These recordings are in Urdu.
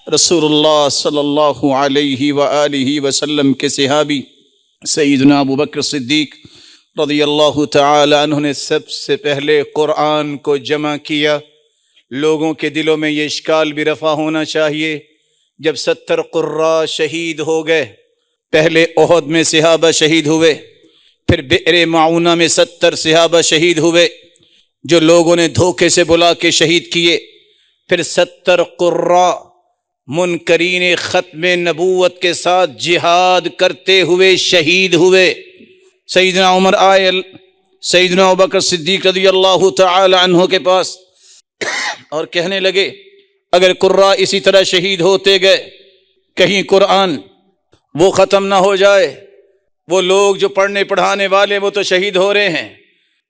رسول اللہ صلی اللہ علیہ وآلہ وسلم کے صحابی سیدنا ابو بکر صدیق رضی اللہ تعالی عنہ نے سب سے پہلے قرآن کو جمع کیا۔ لوگوں کے دلوں میں یہ اشکال بھی رفع ہونا چاہیے، جب 70 قراء شہید ہو گئے، پہلے احد میں صحابہ شہید ہوئے، پھر بئر معونہ میں 70 صحابہ شہید ہوئے جو لوگوں نے دھوکے سے بلا کے شہید کیے، پھر 70 قراء منکرین ختم نبوت کے ساتھ جہاد کرتے ہوئے شہید ہوئے۔ سیدنا عمر آئے سیدنا ابوبکر صدیق رضی اللہ تعالی عنہ کے پاس اور کہنے لگے اگر قراء اسی طرح شہید ہوتے گئے، کہیں قرآن وہ ختم نہ ہو جائے، وہ لوگ جو پڑھنے پڑھانے والے وہ تو شہید ہو رہے ہیں۔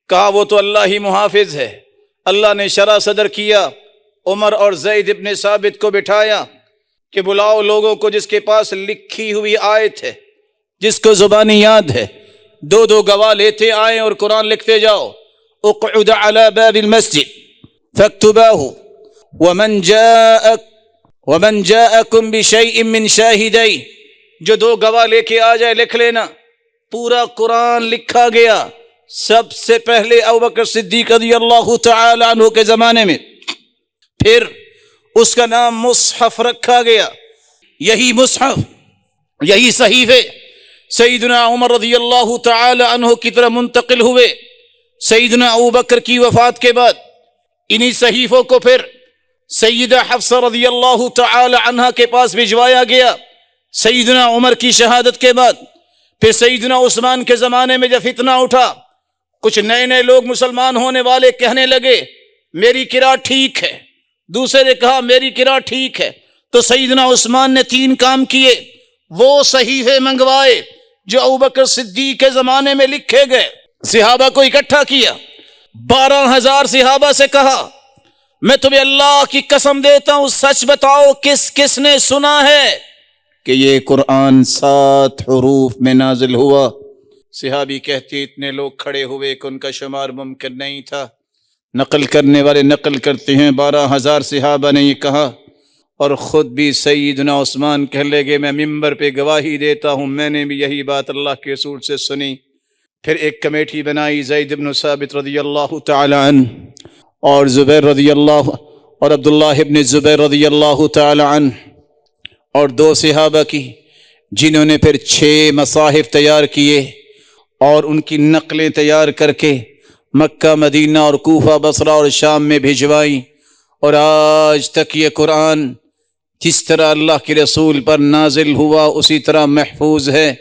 کہا وہ تو اللہ ہی محافظ ہے۔ اللہ نے شرح صدر کیا، عمر اور زید ابن ثابت کو بٹھایا کہ بلاؤ لوگوں کو جس کے پاس لکھی ہوئی آیت ہے، جس کو زبانی یاد ہے، 2 گواہ لیتے آئیں اور قرآن لکھتے جاؤ۔ اقعد علی باب المسجد فاکتباہ ومن جاءکم بشیء من شاہدین، جو 2 گواہ لے کے آ جائے لکھ لینا۔ پورا قرآن لکھا گیا۔ سب سے پہلے ابوبکر صدیق رضی اللہ تعالی عنہ کے زمانے میں، پھر اس کا نام مصحف رکھا گیا۔ یہی مصحف، یہی صحیفے سیدنا عمر رضی اللہ تعالی عنہ کی طرف منتقل ہوئے۔ سیدنا ابوبکر کی وفات کے بعد انہی صحیفوں کو پھر سیدہ حفصہ رضی اللہ تعالی عنہ کے پاس بھجوایا گیا۔ سیدنا عمر کی شہادت کے بعد پھر سیدنا عثمان کے زمانے میں جب فتنہ اٹھا، کچھ نئے لوگ مسلمان ہونے والے کہنے لگے میری قرأت ٹھیک ہے، دوسرے نے کہا میری قرأت ٹھیک ہے، تو سیدنا عثمان نے 3 کام کیے۔ وہ صحیفے منگوائے جو ابوبکر صدیق کے زمانے میں لکھے گئے، صحابہ کو اکٹھا کیا، 12,000 صحابہ سے کہا میں تمہیں اللہ کی قسم دیتا ہوں سچ بتاؤ کس کس نے سنا ہے کہ یہ قرآن 7 حروف میں نازل ہوا؟ صحابی کہتے اتنے لوگ کھڑے ہوئے کہ ان کا شمار ممکن نہیں تھا۔ نقل کرنے والے نقل کرتے ہیں 12,000 صحابہ نے یہ کہا، اور خود بھی سیدنا عثمان کہنے لگے میں ممبر پہ گواہی دیتا ہوں میں نے بھی یہی بات اللہ کے رسول سے سنی۔ پھر ایک کمیٹی بنائی، زید بن ثابت رضی اللہ تعالی عنہ اور زبیر رضی اللہ اور عبداللہ ابن زبیر رضی اللہ تعالی عنہ، اور 2 صحابہ کی، جنہوں نے پھر 6 مصاحف تیار کیے اور ان کی نقلیں تیار کر کے مکہ، مدینہ اور کوفہ، بصرہ اور شام میں بھجوائیں، اور آج تک یہ قرآن جس طرح اللہ کے رسول پر نازل ہوا اسی طرح محفوظ ہے۔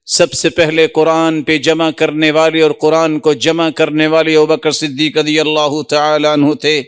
سب سے پہلے قرآن پہ جمع کرنے والے اور قرآن کو جمع کرنے والے ابوبکر صدیق رضی اللہ تعالی عنہ تھے۔